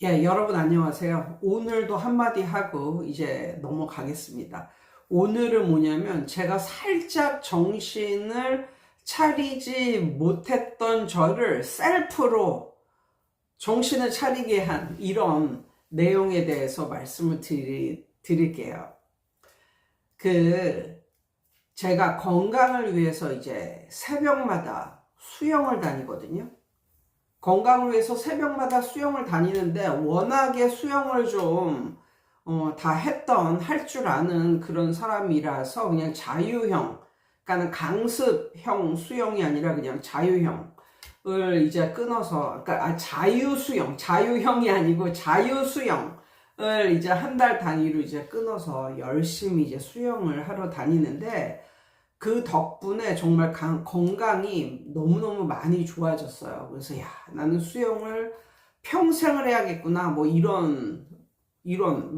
예, 여러분 안녕하세요. 오늘도 한마디 하고 이제 넘어가겠습니다. 오늘은 뭐냐면 제가 살짝 정신을 차리지 못했던 저를 셀프로 정신을 차리게 한 이런 내용에 대해서 말씀을 드릴게요. 그 제가 건강을 위해서 이제 새벽마다 수영을 다니거든요. 건강을 위해서 새벽마다 수영을 다니는데 워낙에 수영을 좀 다 할 줄 아는 그런 사람이라서 그냥 자유형, 그러니까 강습형 수영이 아니라 그냥 자유형을 이제 끊어서, 그러니까 자유형이 아니고 자유수영을 이제 한 달 단위로 이제 끊어서 열심히 이제 수영을 하러 다니는데 그 덕분에 정말 건강이 너무너무 많이 좋아졌어요. 그래서 야, 나는 수영을 평생을 해야겠구나. 뭐 이런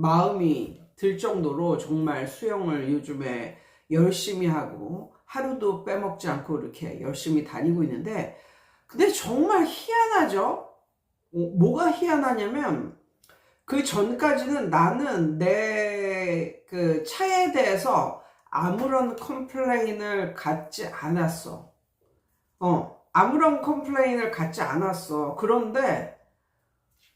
마음이 들 정도로 정말 수영을 요즘에 열심히 하고 하루도 빼먹지 않고 이렇게 열심히 다니고 있는데, 근데 정말 희한하죠? 뭐가 희한하냐면 그 전까지는 나는 내 그 차에 대해서 아무런 컴플레인을 갖지 않았어. 아무런 컴플레인을 갖지 않았어. 그런데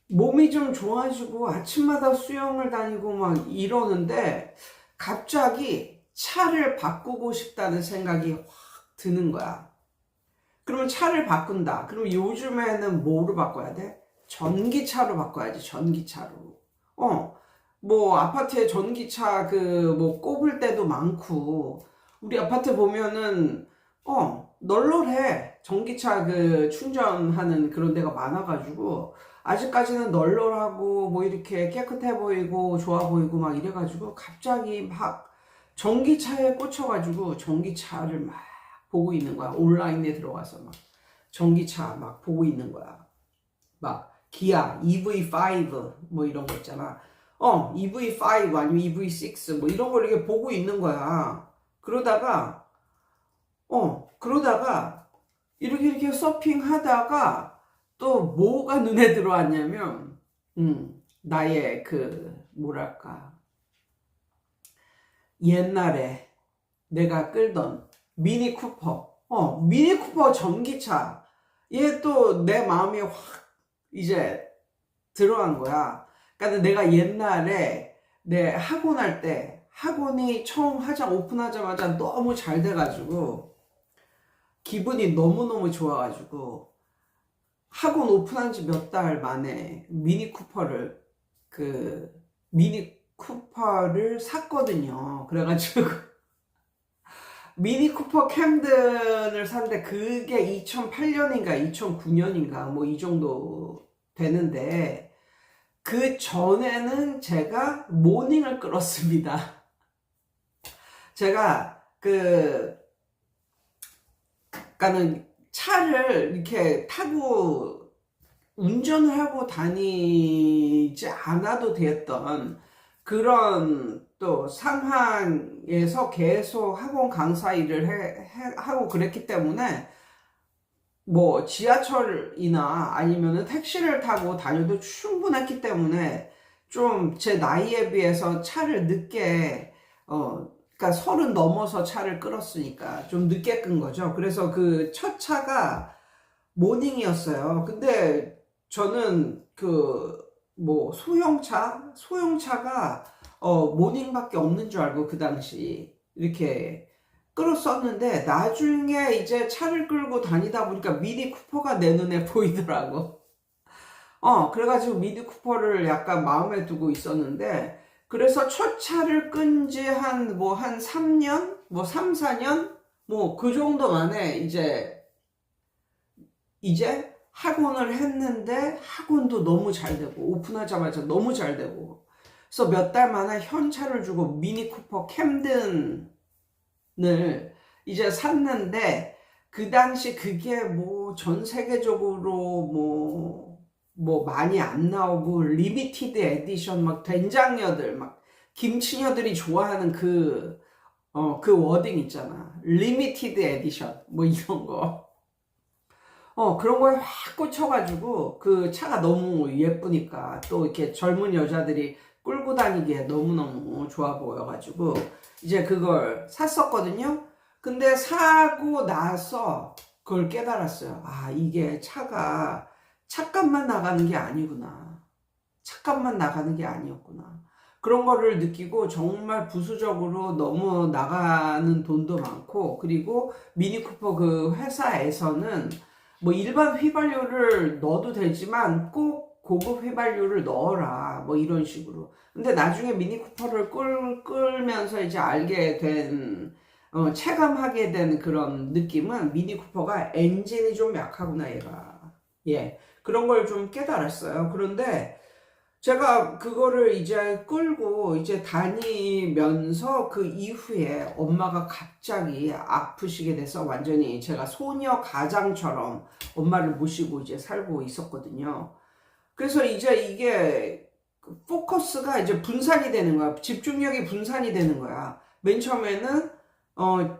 몸이 좀 좋아지고 아침마다 수영을 다니고 막 이러는데 갑자기 차를 바꾸고 싶다는 생각이 확 드는 거야. 그러면 차를 바꾼다. 그럼 요즘에는 뭐로 바꿔야 돼? 전기차로 바꿔야지, 전기차로. 뭐 아파트에 전기차 뭐 꼽을 때도 많고, 우리 아파트 보면은 널널해. 전기차 충전하는 그런 데가 많아가지고 아직까지는 널널하고 뭐 이렇게 깨끗해 보이고 좋아 보이고 막 이래가지고 갑자기 막 전기차에 꽂혀가지고 전기차를 막 보고 있는 거야. 온라인에 들어가서 막 전기차 막 보고 있는 거야. 막 기아 EV5 뭐 이런 거 있잖아. EV5 아니면 EV6 뭐 이런 걸 이렇게 보고 있는 거야. 그러다가 이렇게 서핑하다가 또 뭐가 눈에 들어왔냐면 나의 뭐랄까, 옛날에 내가 끌던 미니 쿠퍼 전기차. 얘 또 내 마음이 확 이제 들어간 거야. 그러니까 내가 옛날에 내 학원 할 때, 학원이 처음 오픈하자마자 너무 잘 돼가지고 기분이 너무너무 좋아가지고 학원 오픈한 지 몇 달 만에 미니 쿠퍼를 샀거든요. 그래가지고 미니 쿠퍼 캠든을 샀는데 그게 2008년인가 2009년인가 뭐 이 정도 되는데, 그 전에는 제가 모닝을 끌었습니다. 제가 그니까는 차를 이렇게 타고 운전을 하고 다니지 않아도 됐던 그런 또 상황에서 계속 학원 강사 일을 하고 그랬기 때문에 뭐 지하철이나 아니면은 택시를 타고 다녀도 충분했기 때문에 좀 제 나이에 비해서 차를 늦게, 그러니까 30 넘어서 차를 끌었으니까 좀 늦게 끈 거죠. 그래서 그 첫 차가 모닝이었어요. 근데 저는 뭐 소형차가 모닝밖에 없는 줄 알고 그 당시 이렇게 끌었었는데, 나중에 이제 차를 끌고 다니다 보니까 미니 쿠퍼가 내 눈에 보이더라고. 그래가지고 미니 쿠퍼를 약간 마음에 두고 있었는데, 그래서 첫 차를 끈 지 한 3년? 뭐 3, 4년? 뭐 그 정도 만에 이제 학원을 했는데 학원도 너무 잘 되고 오픈하자마자 너무 잘 되고, 그래서 몇 달 만에 현찰을 주고 미니 쿠퍼 캠든을 이제 샀는데, 그 당시 그게 뭐 전 세계적으로 뭐 많이 안 나오고 리미티드 에디션, 막 된장녀들, 막 김치녀들이 좋아하는 그 워딩 있잖아. 리미티드 에디션 뭐 이런 거. 그런 거에 확 꽂혀가지고 그 차가 너무 예쁘니까 또 이렇게 젊은 여자들이 끌고 다니기에 너무너무 좋아 보여가지고 이제 그걸 샀었거든요. 근데 사고 나서 그걸 깨달았어요. 아, 이게 차가 차값만 나가는 게 아니구나. 차값만 나가는 게 아니었구나. 그런 거를 느끼고 정말 부수적으로 너무 나가는 돈도 많고, 그리고 미니쿠퍼 그 회사에서는 뭐 일반 휘발유를 넣어도 되지만 꼭 고급 휘발유를 넣어라, 뭐 이런 식으로. 근데 나중에 미니쿠퍼를 끌면서 이제 알게 된, 체감하게 된 그런 느낌은 미니쿠퍼가 엔진이 좀 약하구나, 얘가. 예. 그런 걸 좀 깨달았어요. 그런데 제가 그거를 이제 끌고 이제 다니면서 그 이후에 엄마가 갑자기 아프시게 돼서 완전히 제가 소녀 가장처럼 엄마를 모시고 이제 살고 있었거든요. 그래서 이제 이게 포커스가 이제 분산이 되는 거야. 집중력이 분산이 되는 거야. 맨 처음에는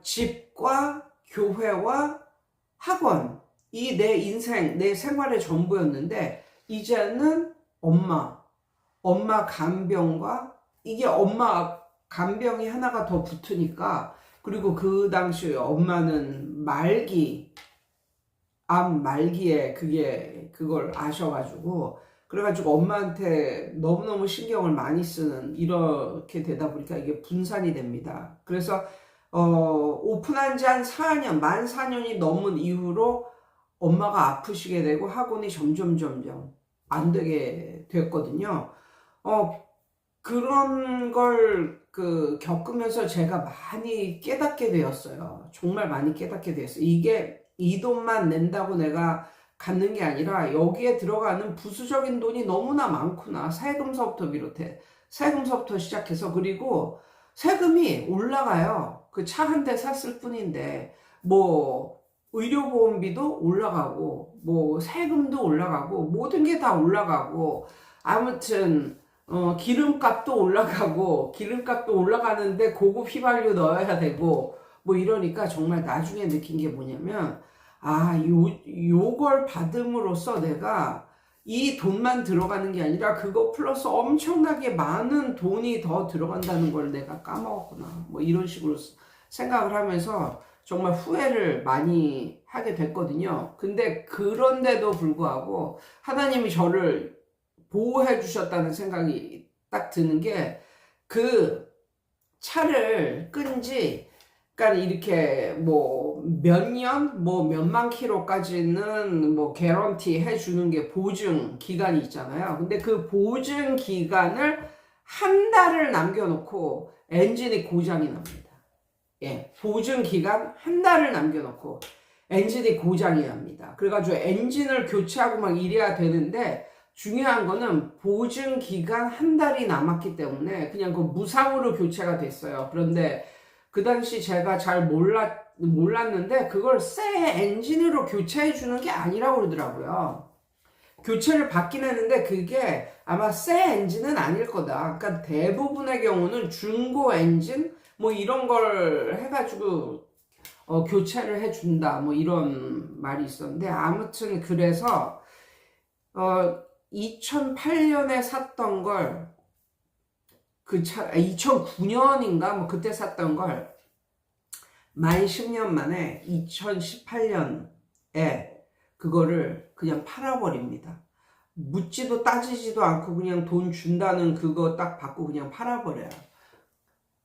집과 교회와 학원, 이 내 인생, 내 생활의 전부였는데 이제는 엄마 간병과 이게 엄마 간병이 하나가 더 붙으니까, 그리고 그 당시에 엄마는 암 말기에 그걸 아셔가지고, 그래가지고 엄마한테 너무너무 신경을 많이 쓰는, 이렇게 되다 보니까 이게 분산이 됩니다. 그래서 오픈한 지 한 4년, 만 4년이 넘은 이후로 엄마가 아프시게 되고 학원이 점점 안 되게 됐거든요. 그런 걸 겪으면서 제가 많이 깨닫게 되었어요. 정말 많이 깨닫게 되었어요. 이게 이 돈만 낸다고 내가 갖는 게 아니라 여기에 들어가는 부수적인 돈이 너무나 많구나. 세금서부터 비롯해. 세금서부터 시작해서, 그리고 세금이 올라가요. 그 차 한 대 샀을 뿐인데, 뭐, 의료보험비도 올라가고, 뭐, 세금도 올라가고, 모든 게 다 올라가고, 아무튼, 기름값도 올라가는데 고급 휘발유 넣어야 되고, 뭐 이러니까 정말 나중에 느낀 게 뭐냐면, 아, 요걸 받음으로써 내가 이 돈만 들어가는 게 아니라 그거 플러스 엄청나게 많은 돈이 더 들어간다는 걸 내가 까먹었구나. 뭐 이런 식으로 생각을 하면서 정말 후회를 많이 하게 됐거든요. 근데 그런데도 불구하고 하나님이 저를 보호해 주셨다는 생각이 딱 드는 게, 그 차를 끈지, 그러니까 이렇게 뭐 몇 년, 뭐 몇만 킬로까지는 뭐 개런티 해주는 게 보증 기간이 있잖아요. 근데 그 보증 기간을 한 달을 남겨놓고 엔진이 고장이 납니다. 예, 보증 기간 한 달을 남겨놓고 엔진이 고장이 납니다. 그래가지고 엔진을 교체하고 막 이래야 되는데, 중요한 거는 보증 기간 한 달이 남았기 때문에 그냥 그 무상으로 교체가 됐어요. 그런데 그 당시 제가 잘 몰랐는데 그걸 새 엔진으로 교체해 주는 게 아니라고 그러더라고요. 교체를 받긴 했는데 그게 아마 새 엔진은 아닐 거다. 그러니까 대부분의 경우는 중고 엔진 뭐 이런 걸 해가지고 교체를 해준다, 뭐 이런 말이 있었는데, 아무튼 그래서 2008년에 샀던 걸, 그 차, 2009년인가 뭐 그때 샀던 걸 만 10년 만에 2018년에 그거를 그냥 팔아버립니다. 묻지도 따지지도 않고 그냥 돈 준다는 그거 딱 받고 그냥 팔아버려요.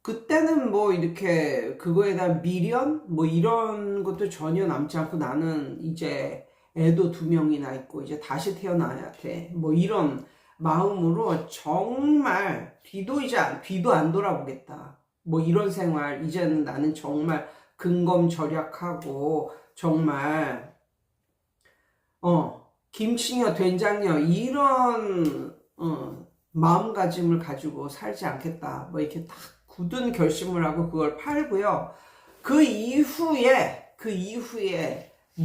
그때는 뭐 이렇게 그거에 대한 미련 뭐 이런 것도 전혀 남지 않고, 나는 이제 애도 2명이나 있고 이제 다시 태어나야 돼, 뭐 이런 마음으로 정말 뒤도 안 돌아보겠다, 뭐 이런 생활. 이제는 나는 정말 근검절약하고 정말 김치녀 된장녀 이런 마음가짐을 가지고 살지 않겠다, 뭐 이렇게 딱 굳은 결심을 하고 그걸 팔고요. 그 이후에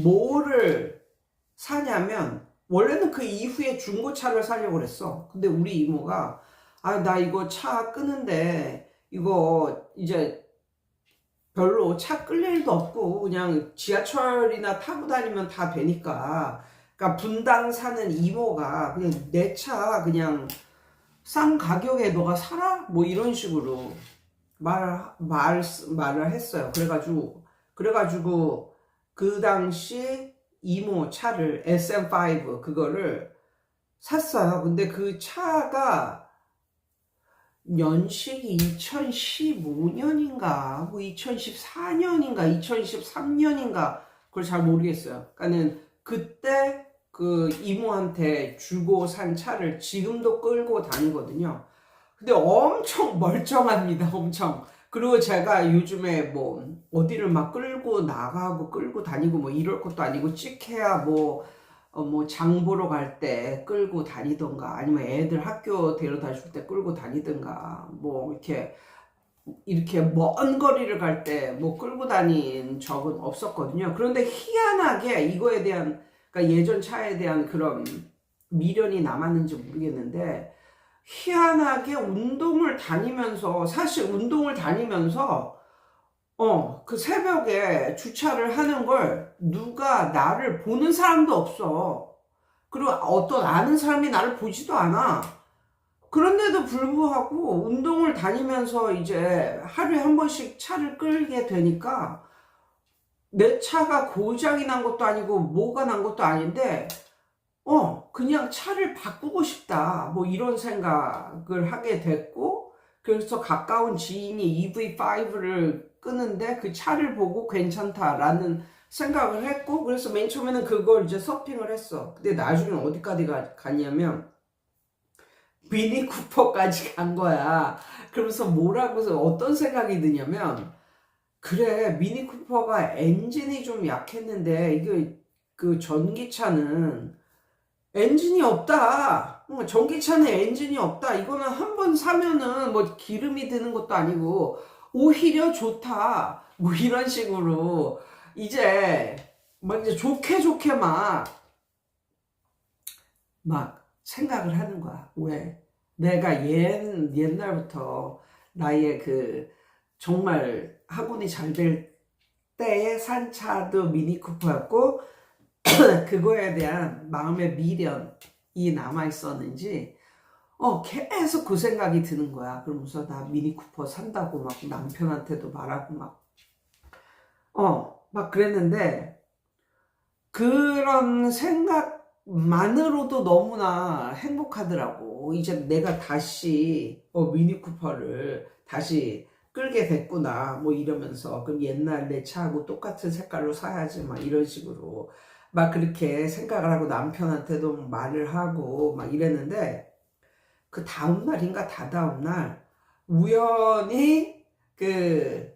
뭐를 사냐면, 원래는 그 이후에 중고차를 사려고 그랬어. 근데 우리 이모가 나 이거 차 끄는데 이거 이제 별로 차 끌 일도 없고 그냥 지하철이나 타고 다니면 다 되니까. 그러니까 분당 사는 이모가 그냥 내 차 그냥 싼 가격에 너가 사라? 뭐 이런 식으로 말을 했어요. 그래가지고 그 당시 이모 차를 SM5 그거를 샀어요. 근데 그 차가 연식이 2015년인가 뭐 2014년인가 2013년인가 그걸 잘 모르겠어요. 그러니까는 그때 그 이모한테 주고 산 차를 지금도 끌고 다니거든요. 근데 엄청 멀쩡합니다. 엄청. 그리고 제가 요즘에 뭐 어디를 막 끌고 나가고 끌고 다니고 뭐 이럴 것도 아니고 찍해야 뭐 장 보러 갈 때 끌고 다니던가 아니면 애들 학교 데려다 줄 때 끌고 다니던가 뭐 이렇게 먼 거리를 갈 때 뭐 끌고 다닌 적은 없었거든요. 그런데 희한하게 이거에 대한 그러니까 예전 차에 대한 그런 미련이 남았는지 모르겠는데 희한하게 운동을 다니면서 사실 운동을 다니면서 그 새벽에 주차를 하는 걸 누가 나를 보는 사람도 없어. 그리고 어떤 아는 사람이 나를 보지도 않아. 그런데도 불구하고 운동을 다니면서 이제 하루에 한 번씩 차를 끌게 되니까 내 차가 고장이 난 것도 아니고 뭐가 난 것도 아닌데 그냥 차를 바꾸고 싶다. 뭐 이런 생각을 하게 됐고, 그래서 가까운 지인이 EV5를 끄는데 그 차를 보고 괜찮다라는 생각을 했고, 그래서 맨 처음에는 그걸 이제 서핑을 했어. 근데 나중에 어디까지 갔냐면, 미니 쿠퍼까지 간 거야. 그러면서 어떤 생각이 드냐면, 그래, 미니 쿠퍼가 엔진이 좀 약했는데, 이게 그 전기차는 엔진이 없다. 전기차는 엔진이 없다. 이거는 한 번 사면은 뭐 기름이 드는 것도 아니고 오히려 좋다. 뭐 이런 식으로 이제 막 이제 좋게 막 생각을 하는 거야. 왜? 내가 옛날부터 나의 그 정말 학원이 잘 될 때에 산 차도 미니 쿠퍼였고 그거에 대한 마음의 미련이 남아 있었는지 계속 그 생각이 드는 거야. 그러면서 나 미니 쿠퍼 산다고 막 남편한테도 말하고 막 그랬는데 그런 생각만으로도 너무나 행복하더라고. 이제 내가 다시 미니 쿠퍼를 다시 끌게 됐구나 뭐 이러면서 그럼 옛날 내 차하고 똑같은 색깔로 사야지 막 이런 식으로 막 그렇게 생각을 하고 남편한테도 말을 하고 막 이랬는데 그 다음날인가 다다음날 우연히 그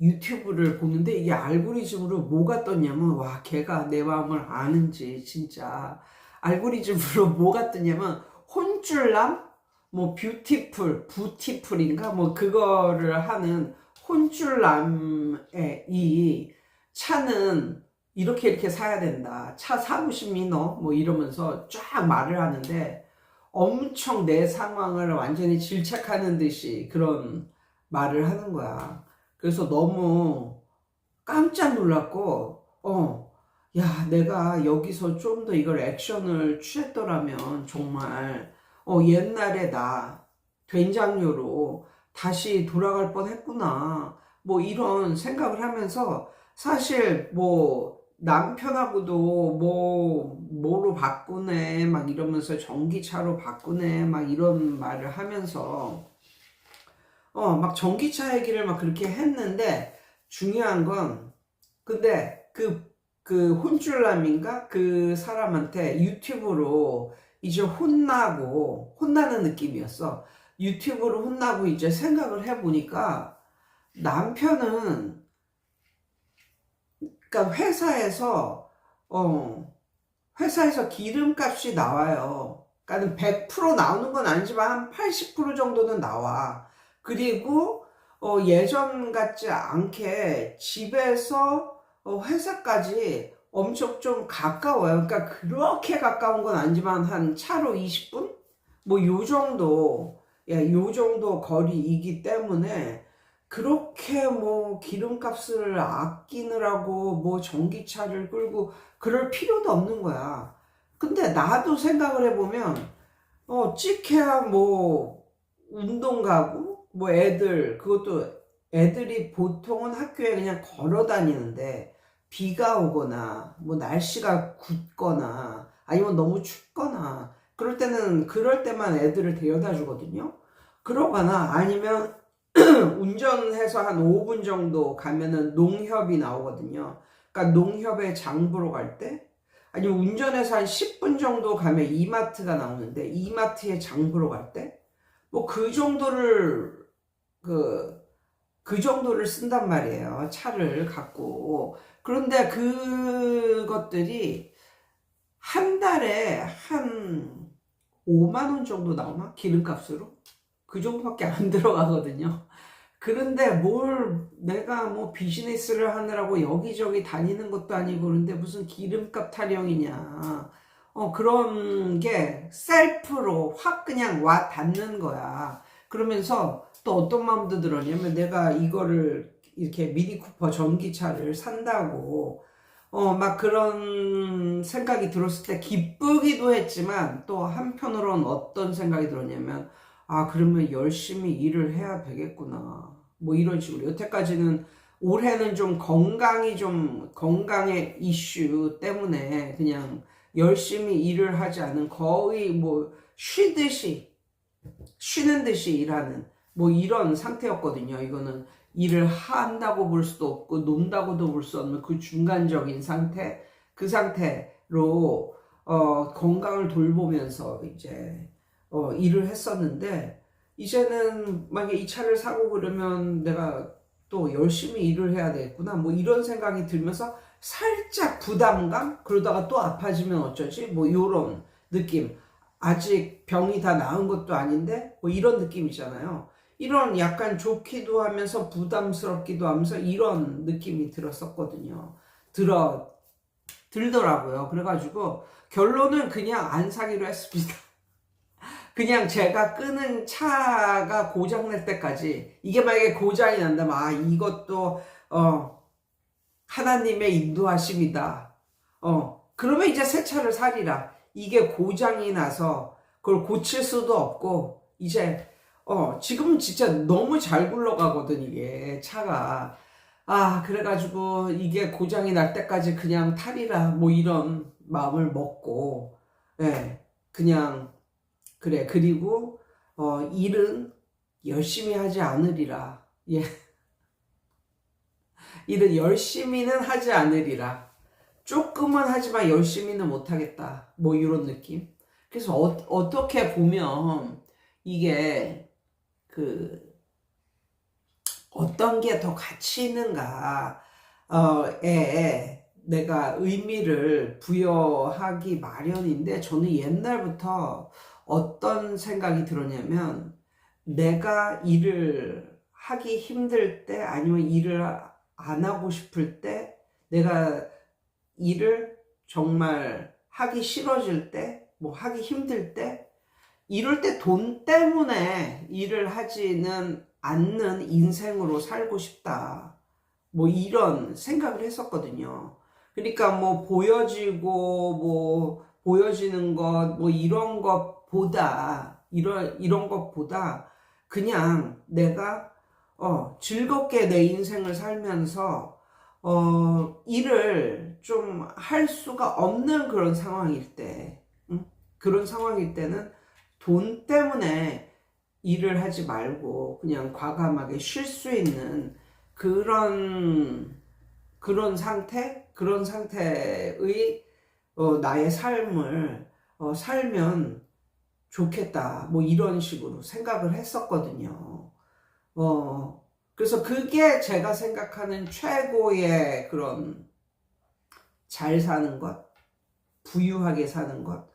유튜브를 보는데 이게 알고리즘으로 뭐가 떴냐면 와 걔가 내 마음을 아는지 진짜 알고리즘으로 뭐가 떴냐면 혼쭐남 뭐 부티풀인가 뭐 그거를 하는 혼쭐남의 이 차는 이렇게 사야 된다. 차 사고 싶니 너? 뭐 이러면서 쫙 말을 하는데 엄청 내 상황을 완전히 질책하는 듯이 그런 말을 하는 거야. 그래서 너무 깜짝 놀랐고, 야, 내가 여기서 좀 더 이걸 액션을 취했더라면 정말, 옛날에 나 된장녀로 다시 돌아갈 뻔 했구나. 뭐 이런 생각을 하면서 사실 뭐 남편하고도 뭐로 바꾸네 막 이러면서 전기차로 바꾸네 막 이런 말을 하면서 막 전기차 얘기를 막 그렇게 했는데 중요한 건 근데 그 혼쭐남인가 그 사람한테 유튜브로 이제 혼나는 느낌이었어. 유튜브로 혼나고 이제 생각을 해보니까 남편은 그러니까 회사에서 기름값이 나와요. 그러니까 100% 나오는 건 아니지만 한 80% 정도는 나와. 그리고 예전 같지 않게 집에서 회사까지 엄청 좀 가까워요. 그러니까 그렇게 가까운 건 아니지만 한 차로 20분? 뭐 요 정도, 요 정도 거리이기 때문에 그렇게 뭐 기름값을 아끼느라고 뭐 전기차를 끌고 그럴 필요도 없는 거야. 근데 나도 생각을 해보면 찍해야 뭐 운동 가고 뭐 애들 그것도 애들이 보통은 학교에 그냥 걸어 다니는데 비가 오거나 뭐 날씨가 굳거나 아니면 너무 춥거나 그럴 때만 애들을 데려다 주거든요. 그러거나 아니면 운전해서 한 5분 정도 가면은 농협이 나오거든요. 그러니까 농협에 장 보러 갈 때, 아니면 운전해서 한 10분 정도 가면 이마트가 나오는데, 이마트에 장 보러 갈 때, 뭐 그 정도를 쓴단 말이에요. 차를 갖고. 그런데 그것들이 한 달에 한 5만 원 정도 나오나? 기름값으로? 그 정도밖에 안 들어가거든요. 그런데 뭘 내가 뭐 비즈니스를 하느라고 여기저기 다니는 것도 아니고 그런데 무슨 기름값 타령이냐. 그런 게 셀프로 확 그냥 와 닿는 거야. 그러면서 또 어떤 마음도 들었냐면 내가 이거를 이렇게 미니쿠퍼 전기차를 산다고 막 그런 생각이 들었을 때 기쁘기도 했지만 또 한편으로는 어떤 생각이 들었냐면 그러면 열심히 일을 해야 되겠구나. 뭐 이런 식으로. 여태까지는 올해는 좀 건강의 이슈 때문에 그냥 열심히 일을 하지 않은 거의 뭐 쉬는 듯이 일하는 뭐 이런 상태였거든요. 이거는 일을 한다고 볼 수도 없고 논다고도 볼 수 없는 그 중간적인 상태, 그 상태로 건강을 돌보면서 이제 일을 했었는데 이제는 만약에 이 차를 사고 그러면 내가 또 열심히 일을 해야 되겠구나 뭐 이런 생각이 들면서 살짝 부담감 그러다가 또 아파지면 어쩌지 뭐 이런 느낌 아직 병이 다 나은 것도 아닌데 뭐 이런 느낌이잖아요. 이런 약간 좋기도 하면서 부담스럽기도 하면서 이런 느낌이 들었었거든요. 들더라고요. 그래가지고 결론은 그냥 안 사기로 했습니다. 그냥 제가 끄는 차가 고장날 때까지 이게 만약에 고장이 난다면 이것도 하나님의 인도하심이다. 그러면 이제 새 차를 사리라. 이게 고장이 나서 그걸 고칠 수도 없고 이제 지금은 진짜 너무 잘 굴러가거든 이게 차가. 그래가지고 이게 고장이 날 때까지 그냥 타리라 뭐 이런 마음을 먹고 그냥 그래. 그리고 일은 열심히 하지 않으리라. 예. 일은 열심히는 하지 않으리라. 조금은 하지만 열심히는 못하겠다. 뭐 이런 느낌. 그래서 어떻게 보면 이게 어떤 게 더 가치 있는가 에 내가 의미를 부여하기 마련인데 저는 옛날부터 어떤 생각이 들었냐면 내가 일을 하기 힘들 때 아니면 일을 안 하고 싶을 때 내가 일을 정말 하기 싫어질 때 뭐 하기 힘들 때 이럴 때 돈 때문에 일을 하지는 않는 인생으로 살고 싶다. 뭐 이런 생각을 했었거든요. 그러니까 뭐 보여지는 것, 뭐 이런 것보다, 이런 것보다 그냥 내가, 즐겁게 내 인생을 살면서, 일을 좀 할 수가 없는 그런 상황일 때, 그런 상황일 때는 돈 때문에 일을 하지 말고 그냥 과감하게 쉴 수 있는 그런 상태의 나의 삶을 살면 좋겠다. 뭐 이런 식으로 생각을 했었거든요. 그래서 그게 제가 생각하는 최고의 그런 잘 사는 것, 부유하게 사는 것,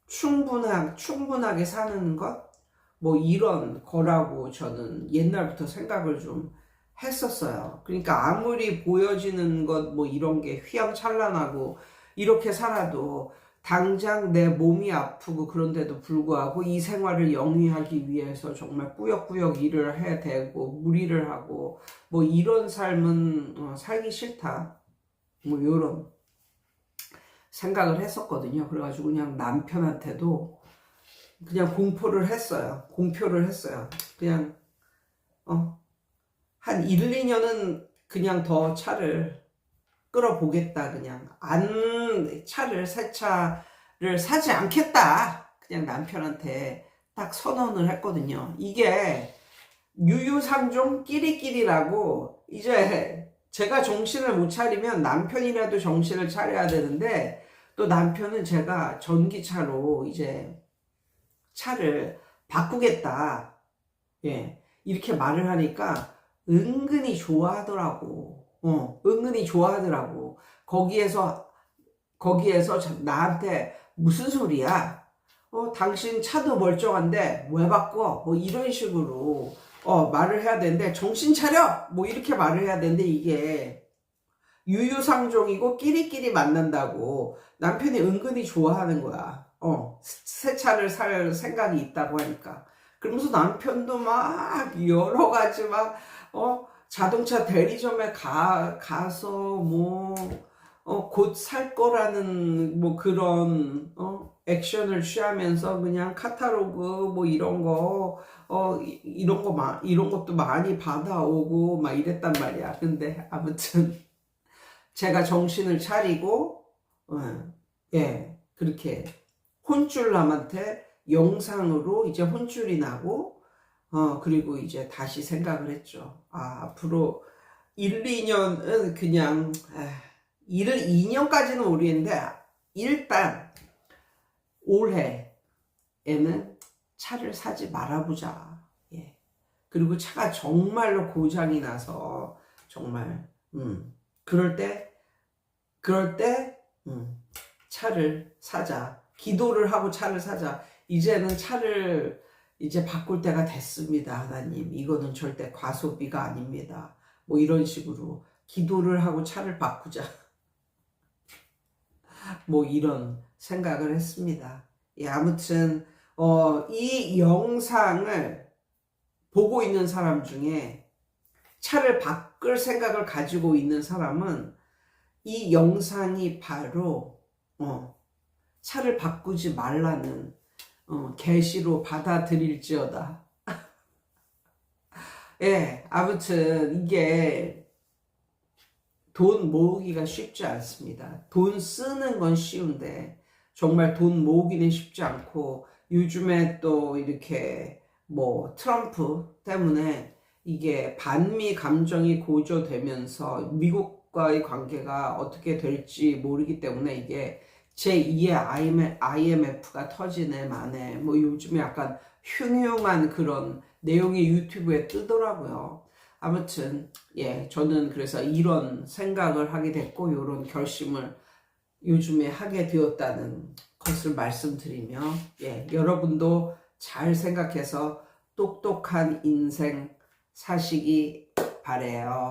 충분하게 사는 것, 뭐 이런 거라고 저는 옛날부터 생각을 좀 했었어요. 그러니까 아무리 보여지는 것 뭐 이런 게 휘황찬란하고 이렇게 살아도 당장 내 몸이 아프고 그런데도 불구하고 이 생활을 영위하기 위해서 정말 꾸역꾸역 일을 해야 되고 무리를 하고 뭐 이런 삶은 살기 싫다. 뭐 이런 생각을 했었거든요. 그래가지고 그냥 남편한테도 그냥 공표를 했어요. 그냥 한 1, 2년은 그냥 더 차를 끌어보겠다. 그냥 새 차를 사지 않겠다. 그냥 남편한테 딱 선언을 했거든요. 이게 유유상종 끼리끼리라고 이제 제가 정신을 못 차리면 남편이라도 정신을 차려야 되는데 또 남편은 제가 전기차로 이제 차를 바꾸겠다. 예. 이렇게 말을 하니까 은근히 좋아하더라고. 은근히 좋아하더라고. 거기에서 나한테 무슨 소리야? 당신 차도 멀쩡한데 왜 바꿔? 뭐 이런 식으로 말을 해야 되는데 정신 차려! 뭐 이렇게 말을 해야 되는데 이게 유유상종이고 끼리끼리 만난다고 남편이 은근히 좋아하는 거야. 새 차를 살 생각이 있다고 하니까. 그러면서 남편도 막 여러 가지 자동차 대리점에 가서 뭐 곧 살 거라는 뭐 그런 액션을 취하면서 그냥 카탈로그 뭐 이런 것도 많이 받아오고 막 이랬단 말이야. 근데 아무튼 제가 정신을 차리고 그렇게 혼쭐남한테 영상으로 이제 혼쭐이 나고 그리고 이제 다시 생각을 했죠. 앞으로 1, 2년은 그냥 2년까지는 모르겠는데 일단 올해에는 차를 사지 말아보자. 예. 그리고 차가 정말로 고장이 나서 정말 그럴 때 차를 사자. 기도를 하고 차를 사자. 이제는 차를 이제 바꿀 때가 됐습니다. 하나님, 이거는 절대 과소비가 아닙니다. 뭐 이런 식으로 기도를 하고 차를 바꾸자. 뭐 이런 생각을 했습니다. 예, 아무튼 이 영상을 보고 있는 사람 중에 차를 바꿀 생각을 가지고 있는 사람은 이 영상이 바로 차를 바꾸지 말라는 계시로 받아들일지어다. 예, 아무튼 이게 돈 모으기가 쉽지 않습니다. 돈 쓰는 건 쉬운데 정말 돈 모으기는 쉽지 않고 요즘에 또 이렇게 뭐 트럼프 때문에 이게 반미 감정이 고조되면서 미국과의 관계가 어떻게 될지 모르기 때문에 이게 제2의 IMF가 터지네 마네 뭐 요즘에 약간 흉흉한 그런 내용이 유튜브에 뜨더라고요. 아무튼 예, 저는 그래서 이런 생각을 하게 됐고 이런 결심을 요즘에 하게 되었다는 것을 말씀드리며 예, 여러분도 잘 생각해서 똑똑한 인생 사시기 바래요.